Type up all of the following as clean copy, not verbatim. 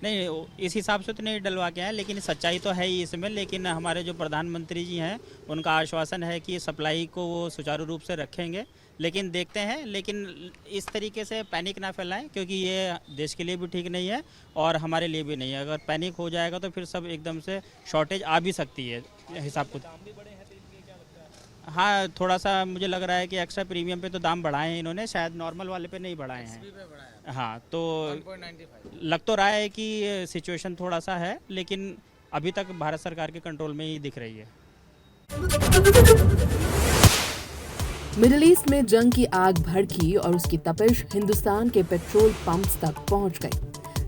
नहीं, इस हिसाब से तो नहीं डलवा के आए, लेकिन सच्चाई तो है ही इसमें। लेकिन हमारे जो प्रधानमंत्री जी हैं, उनका आश्वासन है कि सप्लाई को वो सुचारू रूप से रखेंगे। लेकिन देखते हैं, लेकिन इस तरीके से पैनिक ना फैलाएं, क्योंकि ये देश के लिए भी ठीक नहीं है और हमारे लिए भी नहीं है। अगर पैनिक हो जाएगा तो फिर सब एकदम से शॉर्टेज आ भी सकती है हिसाब को। हाँ, थोड़ा सा मुझे लग रहा है कि एक्स्ट्रा प्रीमियम पे तो दाम बढ़ाए हैं इन्होंने, शायद नॉर्मल वाले पे नहीं बढ़ाए हैं। हाँ, तो लग तो रहा है कि सिचुएशन थोड़ा सा है, लेकिन अभी तक भारत सरकार के कंट्रोल में ही दिख रही है। मिडिल ईस्ट में जंग की आग भड़की और उसकी तपिश हिंदुस्तान के पेट्रोल पंप्स तक पहुंच गई।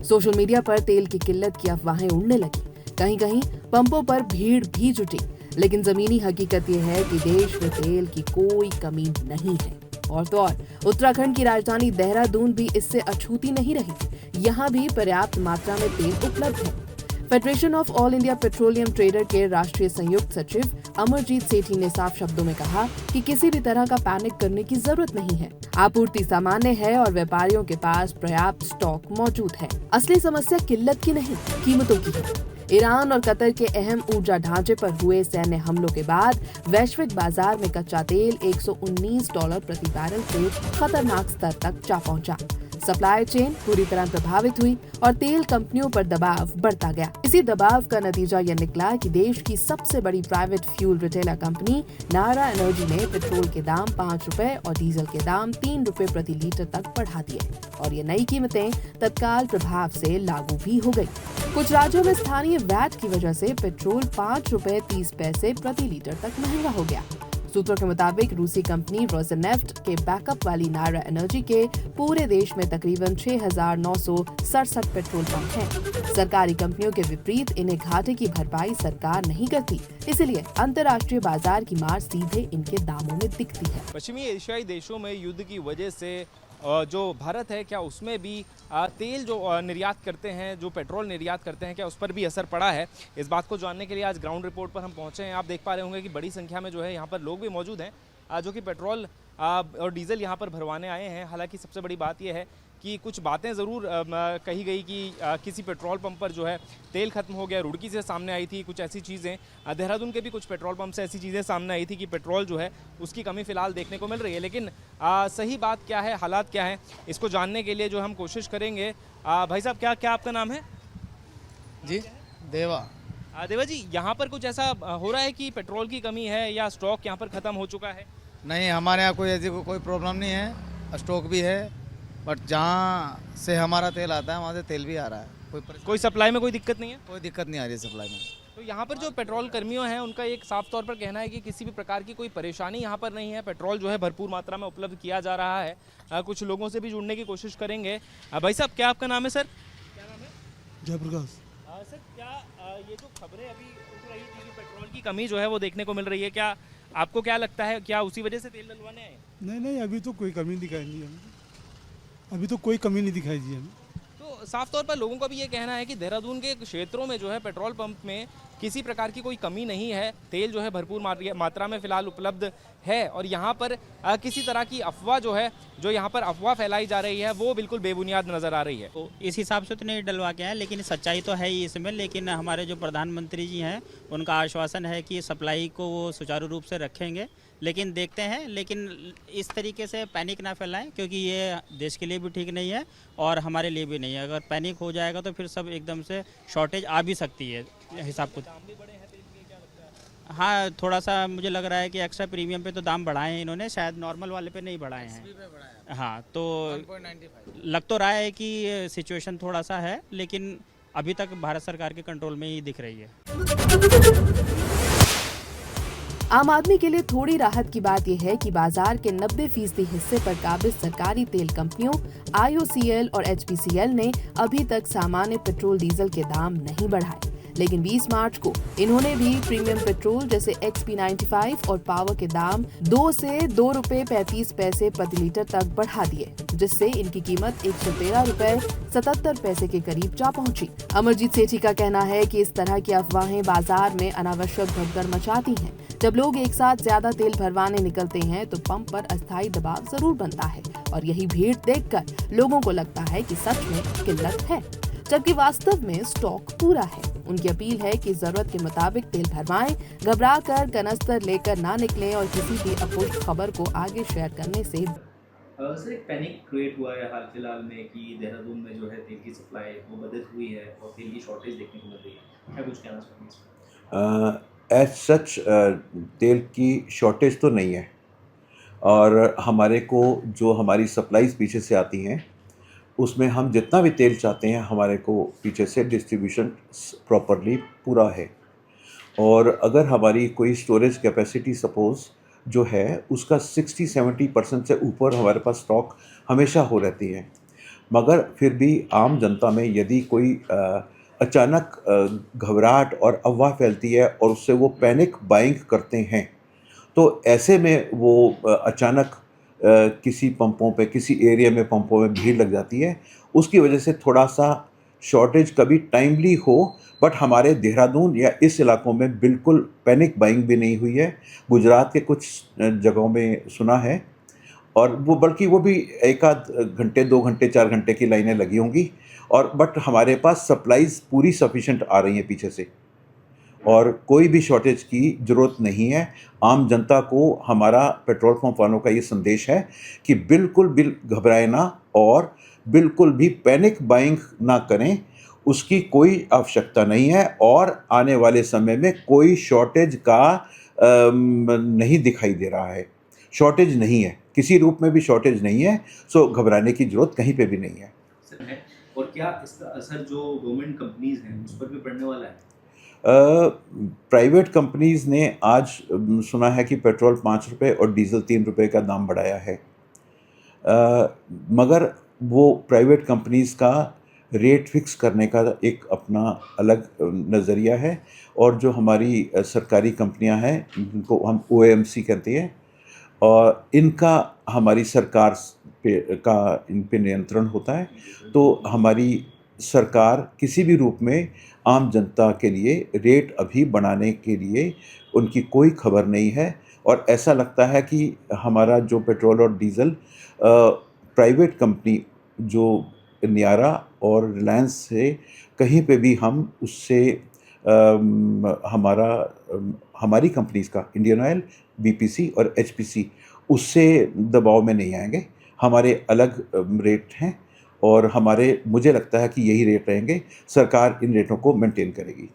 सोशल मीडिया पर तेल की किल्लत की अफवाहें उड़ने लगी। कहीं कहीं पंपों पर भीड़ भी जुटी, लेकिन जमीनी हकीकत यह है कि देश में तेल की कोई कमी नहीं है। और तो और उत्तराखंड की राजधानी देहरादून भी इससे अछूती नहीं रही। यहाँ भी पर्याप्त मात्रा में तेल उपलब्ध है। Federation of all India petroleum trader के राष्ट्रीय संयुक्त सचिव अमरजीत सेठी ने साफ शब्दों में कहा कि किसी भी तरह का पैनिक करने की जरूरत नहीं है। आपूर्ति सामान्य है और व्यापारियों के पास पर्याप्त स्टॉक मौजूद है। असली समस्या किल्लत की नहीं, कीमतों की है। ईरान और कतर के अहम ऊर्जा ढांचे पर हुए सैन्य हमलों के बाद वैश्विक बाजार में कच्चा तेल $119 प्रति बैरल से खतरनाक स्तर तक जा पहुंचा। सप्लाई चेन पूरी तरह प्रभावित हुई और तेल कंपनियों पर दबाव बढ़ता गया। इसी दबाव का नतीजा यह निकला कि देश की सबसे बड़ी private fuel retailer company Nayara energy ने पेट्रोल के दाम ₹5 और डीजल के दाम ₹3 प्रति लीटर तक बढ़ा दिए और ये नई कीमतें तत्काल प्रभाव से लागू भी हो गई। कुछ राज्यों में स्थानीय वैट की वजह से पेट्रोल ₹5.30 प्रति लीटर तक महंगा हो गया। सूत्रों के मुताबिक रूसी कंपनी रोसनेफ्ट के बैकअप वाली नायरा एनर्जी के पूरे देश में तकरीबन 6,967 पेट्रोल पंप हैं। सरकारी कंपनियों के विपरीत इन्हें घाटे की भरपाई सरकार नहीं करती, इसलिए अंतर्राष्ट्रीय बाजार की मार सीधे इनके दामों में दिखती है। पश्चिमी एशियाई देशों में युद्ध की वजह से जो भारत है, क्या उसमें भी तेल जो निर्यात करते हैं, जो पेट्रोल निर्यात करते हैं, क्या उस पर भी असर पड़ा है? इस बात को जानने के लिए आज ग्राउंड रिपोर्ट पर हम पहुंचे हैं। आप देख पा रहे होंगे कि बड़ी संख्या में जो है यहाँ पर लोग भी मौजूद हैं जो कि पेट्रोल और डीजल यहाँ पर भरवाने आए हैं। हालांकि सबसे बड़ी बात यह है कि कुछ बातें ज़रूर कही गई कि किसी पेट्रोल पंप पर जो है तेल खत्म हो गया, रुड़की से सामने आई थी कुछ ऐसी चीज़ें। देहरादून के भी कुछ पेट्रोल पंप से ऐसी चीज़ें सामने आई थी कि पेट्रोल जो है उसकी कमी फ़िलहाल देखने को मिल रही है। लेकिन सही बात क्या है, हालात क्या है, इसको जानने के लिए जो हम कोशिश करेंगे। भाई साहब, क्या आपका नाम है? जी, देवा। देवा जी, यहाँ पर कुछ ऐसा हो रहा है कि पेट्रोल की कमी है या स्टॉक यहाँ पर ख़त्म हो चुका है? नहीं, हमारे यहाँ कोई ऐसी कोई प्रॉब्लम नहीं है, स्टॉक भी है, बट जहाँ से हमारा तेल आता है वहाँ से तेल भी आ रहा है। कोई सप्लाई में कोई दिक्कत नहीं है? कोई दिक्कत नहीं आ रही है सप्लाई में। तो यहाँ पर जो पेट्रोल कर्मियों हैं उनका एक साफ तौर पर कहना है कि किसी भी प्रकार की कोई परेशानी यहाँ पर नहीं है। पेट्रोल जो है भरपूर मात्रा में उपलब्ध किया जा रहा है। कुछ लोगों से भी जुड़ने की कोशिश करेंगे। भाई साहब, क्या आपका नाम है सर? क्या नाम है? जयप्रकाश। सर, क्या ये जो खबरें अभी उठ रही थी कि पेट्रोल की कमी जो है वो देखने को मिल रही है, क्या आपको क्या लगता है, क्या उसी वजह से तेल डलवाने आए? नहीं, अभी तो कोई कमी दिखाई नहीं हमें, अभी तो कोई कमी नहीं दिखाई दी हमें। तो साफ तौर पर लोगों का भी ये कहना है कि देहरादून के क्षेत्रों में जो है पेट्रोल पंप में किसी प्रकार की कोई कमी नहीं है। तेल जो है भरपूर मात्रा में फ़िलहाल उपलब्ध है और यहाँ पर किसी तरह की अफवाह जो है, जो यहाँ पर अफवाह फैलाई जा रही है, वो बिल्कुल बेबुनियाद नज़र आ रही है। तो इस हिसाब से तो नहीं डलवा के आए, लेकिन सच्चाई तो है ही इसमें। लेकिन हमारे जो प्रधानमंत्री जी हैं, उनका आश्वासन है कि सप्लाई को वो सुचारू रूप से रखेंगे। लेकिन देखते हैं, लेकिन इस तरीके से पैनिक ना फैलाएं, क्योंकि ये देश के लिए भी ठीक नहीं है और हमारे लिए भी नहीं है। अगर पैनिक हो जाएगा तो फिर सब एकदम से शॉर्टेज आ भी सकती है हिसाब को। हाँ, थोड़ा सा मुझे लग रहा है कि एक्स्ट्रा प्रीमियम पे तो दाम बढ़ाए हैं इन्होंने, शायद नॉर्मल वाले पे नहीं बढ़ाए हैं। हाँ, तो लग तो रहा है कि सिचुएशन थोड़ा सा है, लेकिन अभी तक भारत सरकार के कंट्रोल में ही दिख रही है। आम आदमी के लिए थोड़ी राहत की बात यह है कि बाजार के 90% हिस्से पर काबिज सरकारी तेल कंपनियों IOCL और HPCL ने अभी तक सामान्य पेट्रोल डीजल के दाम नहीं बढ़ाए। लेकिन 20 मार्च को इन्होंने भी प्रीमियम पेट्रोल जैसे XP95 और पावर के दाम 2 से ₹2.35 प्रति लीटर तक बढ़ा दिए, जिससे इनकी कीमत ₹113.77 के करीब जा पहुंची। अमरजीत सेठी का कहना है कि इस तरह की अफवाहें बाजार में अनावश्यक भगदड़ मचाती हैं। जब लोग एक साथ ज्यादा तेल भरवाने निकलते हैं तो पंप पर अस्थायी दबाव जरूर बनता है और यही भीड़ देखकर लोगों को लगता है कि सच में किल्लत है। जबकि वास्तव में स्टॉक पूरा है। उनकी अपील है कि जरूरत के मुताबिक तेल भरवाएं, घबरा कर कनस्तर लेकर ना निकलें और किसी भी अपुष्ट खबर को आगे शेयर करने से सर एक पैनिक क्रिएट हुआ है हाल फिलहाल में कि देहरादून में जो है तेल की सप्लाई वो बाधित हुई है और तेल की शॉर्टेज देखने को मिल रही है, क्या कुछ कहना चाहेंगे इस पर? एज सच तेल की शॉर्टेज तो नहीं है और हमारे को जो हमारी सप्लाईज पीछे से आती हैं उसमें हम जितना भी तेल चाहते हैं हमारे को पीछे से डिस्ट्रीब्यूशन प्रॉपरली पूरा है। और अगर हमारी कोई स्टोरेज कैपेसिटी सपोज़ जो है उसका 60-70% से ऊपर हमारे पास स्टॉक हमेशा हो रहती है, मगर फिर भी आम जनता में यदि कोई अचानक घबराहट और अफवाह फैलती है और उससे वो पैनिक बाइंग करते हैं तो ऐसे में वो अचानक किसी पंपों पे किसी एरिया में पंपों में भीड़ लग जाती है, उसकी वजह से थोड़ा सा शॉर्टेज कभी टाइमली हो। बट हमारे देहरादून या इस इलाकों में बिल्कुल पैनिक बाइंग भी नहीं हुई है। गुजरात के कुछ जगहों में सुना है और वो बल्कि वो भी एक आध घंटे 2 घंटे 4 घंटे की लाइनें लगी होंगी और बट हमारे पास सप्लाईज पूरी सफिशेंट आ रही हैं पीछे से और कोई भी शॉर्टेज की ज़रूरत नहीं है। आम जनता को हमारा पेट्रोल पंप वालों का ये संदेश है कि बिल्कुल घबराए ना और बिल्कुल भी पैनिक बाइंग ना करें, उसकी कोई आवश्यकता नहीं है और आने वाले समय में कोई शॉर्टेज का नहीं दिखाई दे रहा है। शॉर्टेज नहीं है, किसी रूप में भी शॉर्टेज नहीं है, सो घबराने की ज़रूरत कहीं पे भी नहीं है। और क्या इसका असर जो गवर्नमेंट कंपनीज हैं उस पर भी पड़ने वाला है? प्राइवेट कंपनीज़ ने आज सुना है कि पेट्रोल 5 रुपये और डीज़ल 3 रुपये का दाम बढ़ाया है, मगर वो प्राइवेट कंपनीज़ का रेट फिक्स करने का एक अपना अलग नज़रिया है और जो हमारी सरकारी कंपनियां हैं जिनको हम OAMC कहते हैं और इनका हमारी सरकार इन पे नियंत्रण होता है। तो हमारी सरकार किसी भी रूप में आम जनता के लिए रेट अभी बढ़ाने के लिए उनकी कोई खबर नहीं है और ऐसा लगता है कि हमारा जो पेट्रोल और डीज़ल प्राइवेट कंपनी जो नियारा और रिलायंस से कहीं पे भी हम उससे हमारी कंपनीज़ का इंडियन ऑयल, BPC और HPC उससे दबाव में नहीं आएंगे। हमारे अलग रेट हैं और मुझे लगता है कि यही रेट रहेंगे। सरकार इन रेटों को मेंटेन करेगी।